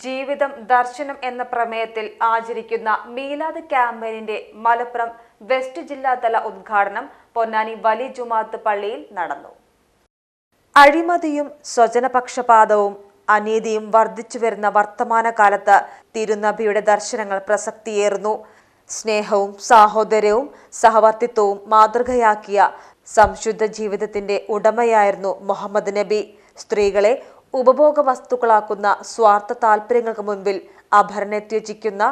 ജീവിതം ദർശനം എന്ന പ്രമേയത്തിൽ ആചരിക്കുന്ന മീലാദ് ക്യാമ്പയിനിന്റെ മലപ്പുറം വെസ്റ്റ് ജില്ലാതല ഉദ്ഘാടനം പൊന്നാനി വലിയ ജുമാഅത്ത് പള്ളിയിൽ നടന്നു. അഴിമതിയും സ്വജനപക്ഷപാതവും അനീതിയും വർദ്ധിച്ചുവരുന്ന വർത്തമാനകാലത്ത് തിരുനബിയുടെ ദർശനങ്ങൾ പ്രസക്തിയേറുന്നു. സ്നേഹവും സാഹോദര്യവും സഹവർത്തിത്വവും മാതൃകയാക്കിയ സംശുദ്ധ ജീവിതത്തിന്റെ ഉടമയായിരുന്നു മുഹമ്മദ് നബി. സ്ത്രീകളെ ഉപഭോഗ വസ്തുക്കളാക്കുന്ന സ്വാർത്ഥ താൽപര്യങ്ങൾക്ക് മുൻപിൽ അഭരണെ ത്യജിക്കുന്ന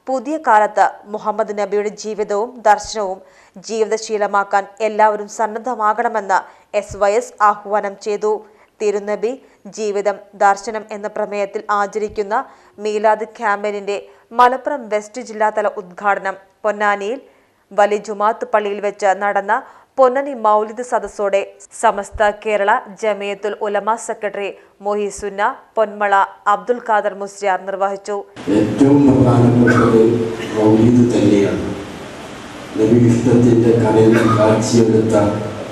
പുതിയ കാലത്ത് മുഹമ്മദ് നബിയുടെ ജീവിതവും ദർശനവും ജീവിതശീലമാക്കാൻ എല്ലാവരും സന്നദ്ധമാകണമെന്ന് SYS ആഹ്വാനം ചെയ്തു. തിരുനബി ജീവിതം ദർശനം എന്ന പ്രമേയത്തിൽ ആചരിക്കുന്ന മീലാദ് ക്യാമ്പയിനിന്റെ മലപ്പുറം വെസ്റ്റ് ജില്ലാതല ഉദ്ഘാടനം പൊന്നാനിയിൽ വലിയ ജുമാഅത്ത് പള്ളിയിൽ വെച്ച് നടന്ന പൊന്നാനി മൗലിദ് സദസ്സോടെ സമസ്ത കേരള ജമിയത്തുൽ ഉലമ സെക്രട്ടറി മൊഹീസുന്ന പൊന്മള അബ്ദുൽ ഖാദർ മുസ്ലിയാർ നിർവഹിച്ചു. ഏറ്റവും പ്രധാനപ്പെട്ടത് മൗലിദ് തന്നെയാണ്. നബിയിഷ്ടത്തിന്റെ കലയിൽ കാഴ്ചയെടുത്ത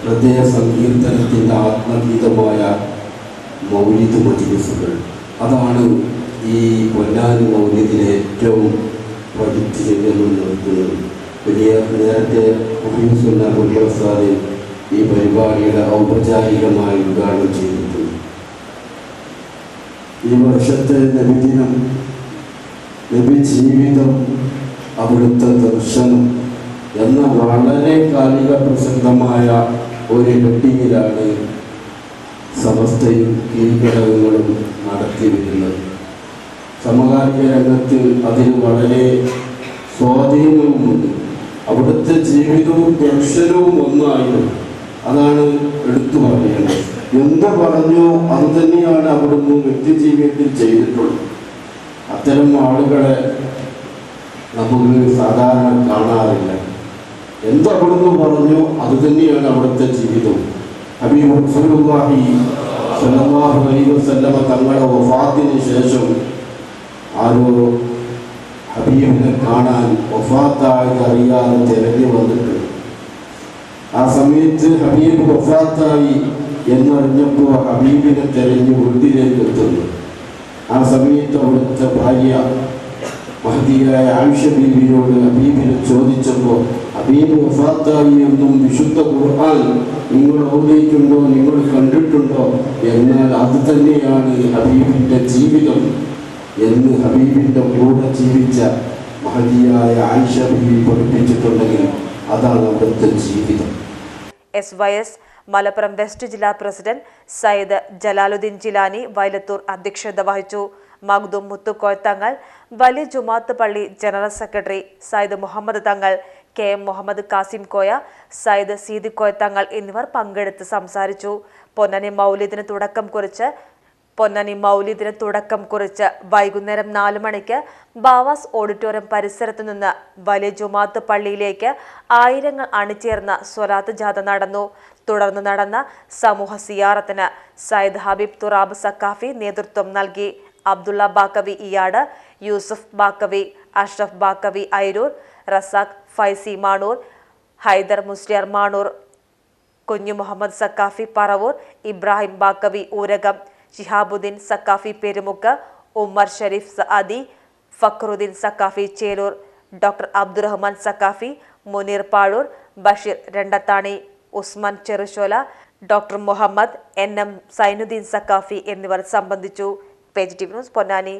ഹൃദയ സങ്കീർത്തനത്തിന്റെ ആത്മഗീതമായ മൗലിദ് മജ്‌ലിസുകൾ. അതാണ് ഈ പൊന്നാനി മൗലിദിനെ ഏറ്റവും പഠിപ്പിച്ചു നിർത്തുന്നത്. നേരത്തെ ഈ പരിപാടിയുടെ ഔപചാരികമായി ഉദ്ഘാടനം ചെയ്തിട്ടുണ്ട്. ഈ വർഷത്തെ നബിദിനം, നബി ജീവിതം, അവിടുത്തെ ദർശനം എന്ന വളരെ കാലിക പ്രസക്തമായ ഒരു ഹെഡിങ്ങിലാണ് സമസ്തയും കീഴ്ഘടകങ്ങളും നടത്തി വരുന്നത്. സമകാലിക രംഗത്ത് അതിന് വളരെ സ്വാധീനവുമുണ്ട്. അവിടുത്തെ ജീവിതവും ദർശനവും ഒന്നായിരുന്നു. അതാണ് എടുത്തു പറയേണ്ടത്. എന്ത് പറഞ്ഞോ അത് തന്നെയാണ് അവിടുന്ന് വ്യക്തിജീവിതത്തിൽ ചെയ്തിട്ടുള്ളത്. അത്തരം ആളുകളെ നമുക്ക് സാധാരണ കാണാറില്ല. എന്തവിടുന്ന് പറഞ്ഞോ അത് തന്നെയാണ് അവിടുത്തെ ജീവിതം. ഹബീബ് റസൂലുള്ളാഹി സ്വല്ലല്ലാഹു അലൈഹി വസല്ലമ തങ്ങളുടെ വഫാത്തിന് ശേഷം ആരോ ഹബീബിനെ കാണാൻ വഫാത്തായത് അറിയാതെ തിരഞ്ഞു വന്നിട്ടുണ്ട്. ആ സമയത്ത് ഹബീബ് വഫാത്തായി എന്നറിഞ്ഞപ്പോൾ ഹബീബിനെ തിരഞ്ഞു വീട്ടിലേക്ക് എത്തുന്നു. ആ സമയത്ത് അവിടുത്തെ ഭാര്യ മഹദിയായ ആയിഷ ബീവിയോട് ഹബീബിനെ ചോദിച്ചപ്പോൾ ഹബീബ് വഫാത്തായി എന്നും വിശുദ്ധ ഖുർആൻ നിങ്ങൾ ഓതിയിട്ടുണ്ടോ, നിങ്ങൾ കണ്ടിട്ടുണ്ടോ? എന്നാൽ അത് തന്നെയാണ് ഹബീബിന്റെ ജീവിതം എന്ന് ഹബീബിന്റെ കൂടെ ജീവിച്ച മഹദിയായ ആയിഷ ബീവി പഠിപ്പിച്ചിട്ടുണ്ടെങ്കിൽ അതാണ് അവിടുത്തെ ജീവിതം. SYS മലപ്പുറം വെസ്റ്റ് ജില്ലാ പ്രസിഡന്റ് സയ്യിദ് ജലാലുദ്ദീൻ ജിലാനി വൈലത്തൂർ അധ്യക്ഷത വഹിച്ചു. മഖ്ദൂം മുത്തുക്കോയ തങ്ങൾ, വലിയ ജുമാഅത്ത് പള്ളി ജനറൽ സെക്രട്ടറി സയ്യിദ് മുഹമ്മദ് തങ്ങൾ, KM മുഹമ്മദ് കാസിം കോയ, സയ്യിദ് സീദി കോയ തങ്ങൾ എന്നിവർ പങ്കെടുത്ത് സംസാരിച്ചു. പൊന്നാനി മൗലിദിന് തുടക്കം കുറിച്ച് വൈകുന്നേരം 4 മണിക്ക് ബാവാസ് ഓഡിറ്റോറിയം പരിസരത്തു നിന്ന് വലിയ ജുമാഅത്ത് പള്ളിയിലേക്ക് ആയിരങ്ങൾ അണിചേർന്ന സ്വലാത്ത് ജാഥ നടന്നു. തുടർന്ന് നടന്ന സമൂഹ സിയാറത്തിന് സയ്യിദ് ഹബീബ് തുറാബ് സക്കാഫി നേതൃത്വം നൽകി. Abdulla Baqavi ഇയാട്, Yusuf Baqavi, Ashraf Baqavi Airoor, Razak Faizy Manoor, Hyder Musliyar Manoor, Kunju Muhammad Saqafi Paravur, Ibrahim Baqavi Oorakam, Shihabuddin Saqafi Perumukku, Ummer Sharif Saadi, Fakhruddin Saqafi Chelur, doctor Abdurahman Saqafi, Munir Pazhur, Basheer Randathani, Usman Cherushola, doctor Muhammad NM Zainuddin Saqafi എന്നിവർ സംബന്ധിച്ചു. Page TV news Ponnani.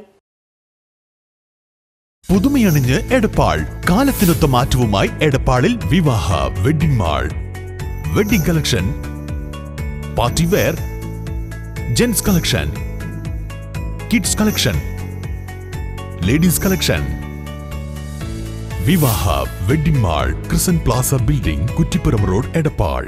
പുതുമയണിഞ്ഞ് എടപ്പാൾ. കാലത്തിനൊത്ത മാറ്റവുമായി എടപ്പാളിൽ Vivaha wedding mall. Wedding collection, party wear, gents collection, kids collection, ladies collection. Vivaha wedding mall, crescent plaza building, Kuttippuram road, Edappal.